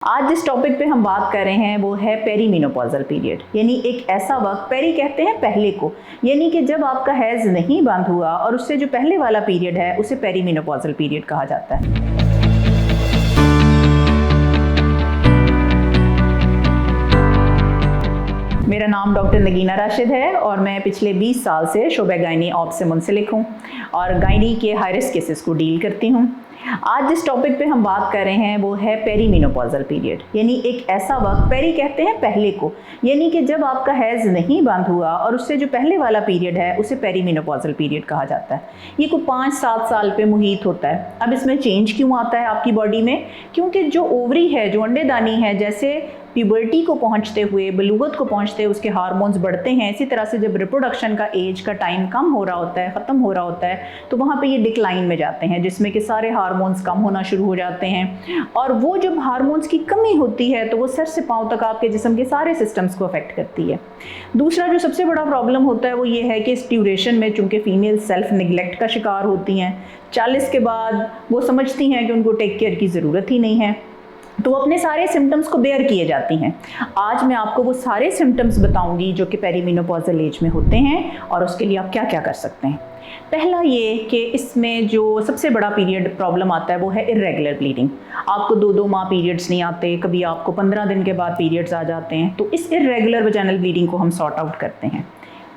आज जिस टॉपिक पे हम बात कर रहे हैं वो है पेरीमेनोपॉजल पीरियड, यानी एक ऐसा वक्त, पेरी कहते हैं पहले को, यानी कि जब आपका हैज नहीं बंद हुआ और उससे जो पहले वाला पीरियड है उसे पेरीमेनोपॉजल पीरियड कहा जाता है। मेरा नाम डॉक्टर नगीना राशिद है और मैं पिछले 20 साल से शोबे गायनी ऑप से मुंसलिक हूँ और गायनी के हाई रिस्क केसेस को डील करती हूँ। आज जिस टॉपिक पे हम बात कर रहे हैं वो है पेरीमेनोपॉजल पीरियड, यानी एक ऐसा वक्त, पेरी कहते हैं पहले को, यानी कि जब आपका हैज नहीं बंद हुआ और उससे जो पहले वाला पीरियड है उसे पेरीमेनोपॉजल पीरियड कहा जाता है। ये कोई 5-7 साल पे मुहित होता है। अब इसमें चेंज क्यों आता है आपकी बॉडी में? क्योंकि जो ओवरी है, जो अंडेदानी है, जैसे प्यूबर्टी को पहुंचते हुए, बलूगत को पहुंचते हुए उसके हार्मोन्स बढ़ते हैं, इसी तरह से जब रिप्रोडक्शन का एज का टाइम कम हो रहा होता है, ख़त्म हो रहा होता है, तो वहाँ पे ये डिक्लाइन में जाते हैं जिसमें कि सारे हार्मोन्स कम होना शुरू हो जाते हैं। और वो जब हार्मोन्स की कमी होती है तो वो सर से पांव तक आपके जिस्म के सारे सिस्टम्स को अफेक्ट करती है। दूसरा जो सबसे बड़ा प्रॉब्लम होता है वो ये है कि इस ड्यूरेशन में चूँकि फीमेल सेल्फ निगलेक्ट का शिकार होती हैं, 40 के बाद वो समझती हैं कि उनको टेक केयर की ज़रूरत ही नहीं है, तो अपने सारे सिम्टम्स को बेयर किए जाती हैं। आज मैं आपको वो सारे सिम्टम्स बताऊंगी जो कि पेरीमेनोपॉजल एज में होते हैं और उसके लिए आप क्या क्या कर सकते हैं। पहला ये कि इसमें जो सबसे बड़ा पीरियड प्रॉब्लम आता है वो है इर्रेगुलर ब्लीडिंग। आपको 2-2 माह पीरियड्स नहीं आते, कभी आपको 15 दिन के बाद पीरियड्स आ जाते हैं, तो इस इर्रेगुलर वजाइनल ब्लीडिंग को हम सॉर्ट आउट करते हैं।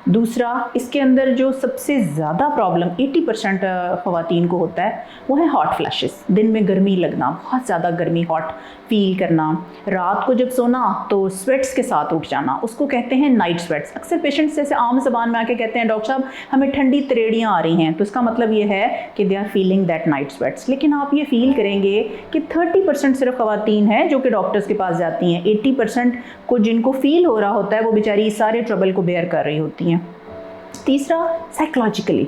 दूसरा, इसके अंदर जो सबसे ज़्यादा प्रॉब्लम 80% ख़वातीन को होता है वो है हॉट फ्लैशेस। दिन में गर्मी लगना, बहुत ज़्यादा गर्मी, हॉट फील करना, रात को जब सोना तो स्वेट्स के साथ उठ जाना, उसको कहते हैं नाइट स्वेट्स। अक्सर पेशेंट्स जैसे आम ज़बान में आके कहते हैं डॉक्टर साहब हमें ठंडी तरेड़ियाँ आ रही हैं, तो इसका मतलब ये है कि they are feeling that night sweats. लेकिन आप ये फील करेंगे कि 30% सिर्फ ख़वातीन हैं जो कि डॉक्टर्स के पास जाती हैं, 80% को जिनको फील हो रहा होता है वो बेचारी सारे ट्रबल को बेयर कर रही होती हैं। तीसरा, साइकोलॉजिकली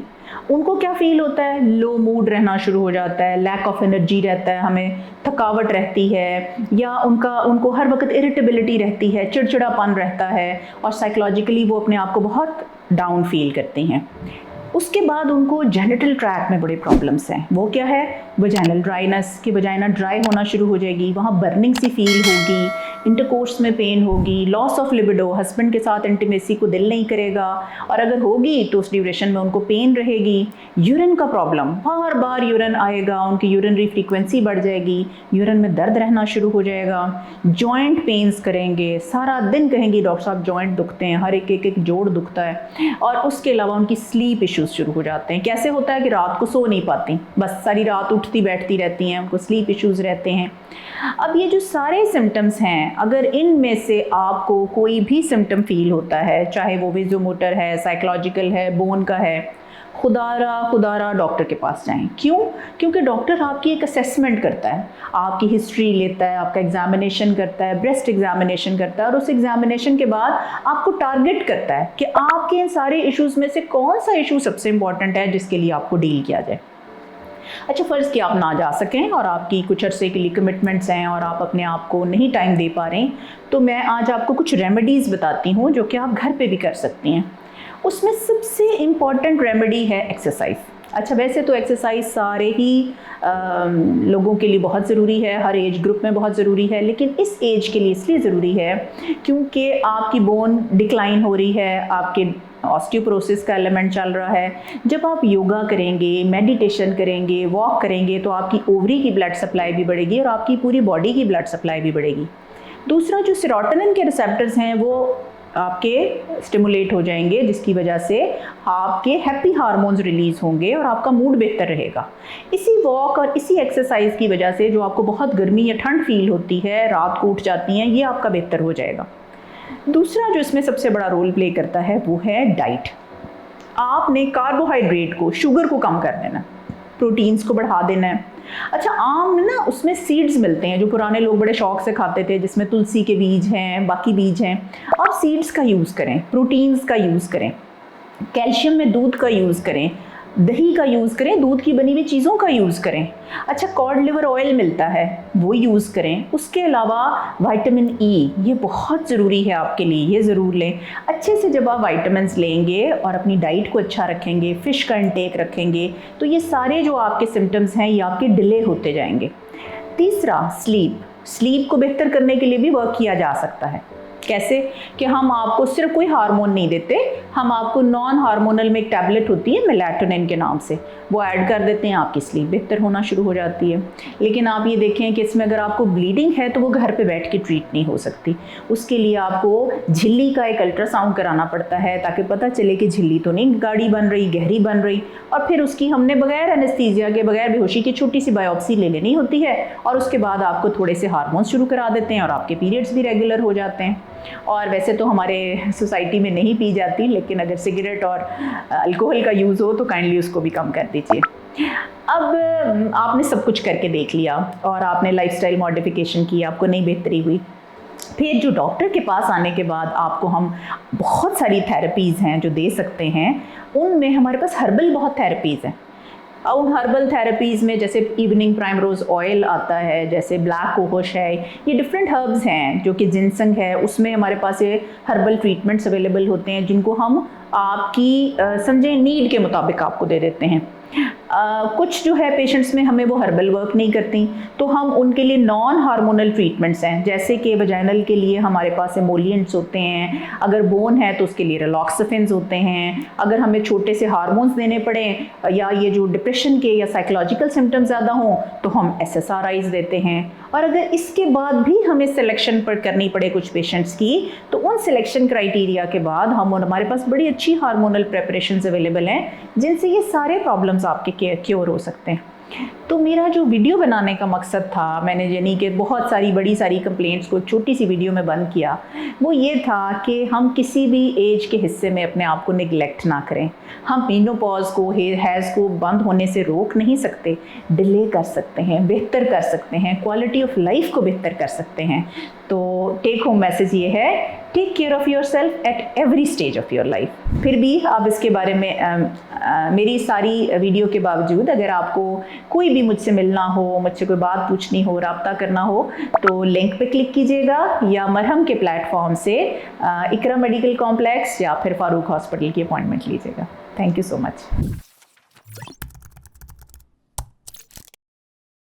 उनको क्या फील होता है? लो मूड रहना शुरू हो जाता है, लैक ऑफ एनर्जी रहता है, हमें थकावट रहती है, या उनको हर वक्त इरिटेबिलिटी रहती है, चिड़चिड़ापन रहता है और साइकोलॉजिकली वो अपने आप को बहुत डाउन फील करते हैं। उसके बाद उनको जेनिटल ट्रैक्ट में बड़े प्रॉब्लम्स हैं। वो क्या है? वजाइनल ड्राइनेस, कि वजाइना ड्राई होना शुरू हो जाएगी, वहाँ बर्निंग सी फील होगी, इंटरकोर्स में पेन होगी, लॉस ऑफ लिबिडो, हस्बैंड के साथ इंटीमेसी को दिल नहीं करेगा, और अगर होगी तो उस ड्यूरेशन में उनको पेन रहेगी। यूरिन का प्रॉब्लम, बार बार यूरिन आएगा, उनकी यूरिनरी फ्रीक्वेंसी बढ़ जाएगी, यूरिन में दर्द रहना शुरू हो जाएगा, जॉइंट पेन्स करेंगे, सारा दिन कहेंगी डॉक्टर साहब जॉइंट दुखते हैं, हर एक जोड़ दुखता है। और उसके अलावा उनकी स्लीप इश्यूज शुरू हो जाते हैं। कैसे होता है कि रात को सो नहीं पाती, बस सारी रात उठती बैठती रहती हैं, उनको स्लीप इश्यूज रहते हैं। अब ये जो सारे सिम्टम्स हैं, अगर इनमें से आपको कोई भी सिम्टम फील होता है, चाहे वो विजुमोटर है, साइकोलॉजिकल है, बोन का है, खुदारा डॉक्टर के पास जाएं। क्यों? क्योंकि डॉक्टर आपकी एक असेसमेंट करता है, आपकी हिस्ट्री लेता है, आपका एग्जामिनेशन करता है, ब्रेस्ट एग्जामिनेशन करता है, और उस एग्जामिनेशन के बाद आपको टारगेट करता है कि आपके इन सारे इश्यूज़ में से कौन सा इशू सबसे इंपॉर्टेंट है जिसके लिए आपको डील किया जाए। अच्छा, फ़र्ज़ कि आप ना जा सकें और आपकी कुछ अरसे के लिए कमिटमेंट्स हैं और आप अपने आप को नहीं टाइम दे पा रहे हैं, तो मैं आज आपको कुछ रेमेडीज़ बताती हूँ जो कि आप घर पे भी कर सकती हैं। उसमें सबसे इम्पॉर्टेंट रेमेडी है एक्सरसाइज। अच्छा, वैसे तो एक्सरसाइज सारे ही लोगों के लिए बहुत ज़रूरी है, हर एज ग्रुप में बहुत ज़रूरी है, लेकिन इस एज के लिए इसलिए ज़रूरी है क्योंकि आपकी बोन डिक्लाइन हो रही है, आपके ऑस्टियोपोरोसिस का एलिमेंट चल रहा है। जब आप योगा करेंगे, मेडिटेशन करेंगे, वॉक करेंगे, तो आपकी ओवरी की ब्लड सप्लाई भी बढ़ेगी और आपकी पूरी बॉडी की ब्लड सप्लाई भी बढ़ेगी। दूसरा, जो सेरोटोनिन के रिसेप्टर्स हैं वो आपके स्टिमुलेट हो जाएंगे, जिसकी वजह से आपके हैप्पी हार्मोन्स रिलीज़ होंगे और आपका मूड बेहतर रहेगा। इसी वॉक और इसी एक्सरसाइज की वजह से जो आपको बहुत गर्मी या ठंड फील होती है, रात को उठ जाती हैं, ये आपका बेहतर हो जाएगा। दूसरा जो इसमें सबसे बड़ा रोल प्ले करता है वो है डाइट। आपने कार्बोहाइड्रेट को, शुगर को कम कर देना, प्रोटीन्स को बढ़ा देना है। अच्छा, आम ना उसमें सीड्स मिलते हैं जो पुराने लोग बड़े शौक से खाते थे, जिसमें तुलसी के बीज हैं, बाकी बीज हैं। आप सीड्स का यूज़ करें, प्रोटीन्स का यूज़ करें, कैल्शियम में दूध का यूज़ करें, दही का यूज़ करें, दूध की बनी हुई चीज़ों का यूज़ करें। अच्छा, कॉड लिवर ऑयल मिलता है, वो यूज़ करें। उसके अलावा विटामिन ई, ये बहुत ज़रूरी है आपके लिए, ये ज़रूर लें। अच्छे से जब आप विटामिन्स लेंगे और अपनी डाइट को अच्छा रखेंगे, फ़िश का इंटेक रखेंगे, तो ये सारे जो आपके सिम्टम्स हैं ये आपके डिले होते जाएंगे। तीसरा, स्लीप। स्लीप को बेहतर करने के लिए भी वर्क किया जा सकता है। कैसे कि हम आपको सिर्फ कोई हार्मोन नहीं देते, हम आपको नॉन हार्मोनल में एक टैबलेट होती है मेलाटोनिन के नाम से, वो ऐड कर देते हैं, आपकी स्लीप बेहतर होना शुरू हो जाती है। लेकिन आप ये देखें कि इसमें अगर आपको ब्लीडिंग है तो वो घर पे बैठ के ट्रीट नहीं हो सकती, उसके लिए आपको झिल्ली का एक अल्ट्रासाउंड कराना पड़ता है ताकि पता चले कि झिल्ली तो नहीं गाढ़ी बन रही, गहरी बन रही, और फिर उसकी हमने बगैर एनेस्थीसिया के, बगैर बेहोशी की छोटी सी बायोप्सी ले लेनी होती है, और उसके बाद आपको थोड़े से हार्मोन्स शुरू करा देते हैं और आपके पीरियड्स भी रेगुलर हो जाते हैं। और वैसे तो हमारे सोसाइटी में नहीं पी जाती, लेकिन अगर सिगरेट और अल्कोहल का यूज़ हो तो काइंडली उसको भी कम कर दीजिए। अब आपने सब कुछ करके देख लिया और आपने लाइफस्टाइल मॉडिफिकेशन की, आपको नहीं बेहतरी हुई, फिर जो डॉक्टर के पास आने के बाद आपको हम बहुत सारी थेरेपीज़ हैं जो दे सकते हैं। उनमें हमारे पास हर्बल बहुत थेरेपीज़ हैं। उन हर्बल थेरेपीज़ में जैसे इवनिंग प्राइमरोज ऑयल आता है, जैसे ब्लैक कोकोश है, ये डिफरेंट हर्ब्स हैं जो कि जिनसंग है, उसमें हमारे पास ये हर्बल ट्रीटमेंट्स अवेलेबल होते हैं जिनको हम आपकी समझे नीड के मुताबिक आपको दे देते हैं। कुछ जो है पेशेंट्स में हमें वो हर्बल वर्क नहीं करती, तो हम उनके लिए नॉन हार्मोनल ट्रीटमेंट्स हैं, जैसे कि वजाइनल के लिए हमारे पास एमोलिएंट्स होते हैं, अगर बोन है तो उसके लिए रिलॉक्सफिन्स होते हैं, अगर हमें छोटे से हार्मोन्स देने पड़े या ये जो डिप्रेशन के या साइकोलॉजिकल सिम्टम्स ज़्यादा हों तो हम SSRIs देते हैं। और अगर इसके बाद भी हमें सिलेक्शन पर करनी पड़े कुछ पेशेंट्स की, तो उन सिलेक्शन क्राइटेरिया के बाद हमारे पास बड़ी अच्छी हार्मोनल प्रेपरेशंस अवेलेबल हैं जिनसे ये सारे प्रॉब्लम्स आपके क्योर हो सकते हैं। तो मेरा जो वीडियो बनाने का मकसद था, मैंने यानी कि बहुत सारी बड़ी सारी कंप्लेंट्स को छोटी सी वीडियो में बंद किया, वो ये था कि हम किसी भी एज के हिस्से में अपने आप को निगलेक्ट ना करें। हम मेनोपॉज को, हैज़ को बंद होने से रोक नहीं सकते, डिले कर सकते हैं, बेहतर कर सकते हैं, क्वालिटी ऑफ लाइफ को बेहतर कर सकते हैं। तो टेक होम मैसेज ये है, take care of yourself at every stage of your life. फिर भी आप इसके बारे में मेरी सारी वीडियो के बावजूद अगर आपको कोई भी मुझसे मिलना हो, मुझसे कोई बात पूछनी हो, रब्ता करना हो, तो लिंक पे क्लिक कीजिएगा या मरहम के प्लेटफॉर्म से इकरा मेडिकल कॉम्प्लेक्स या फिर फारूक हॉस्पिटल की अपॉइंटमेंट लीजिएगा। Thank you so much.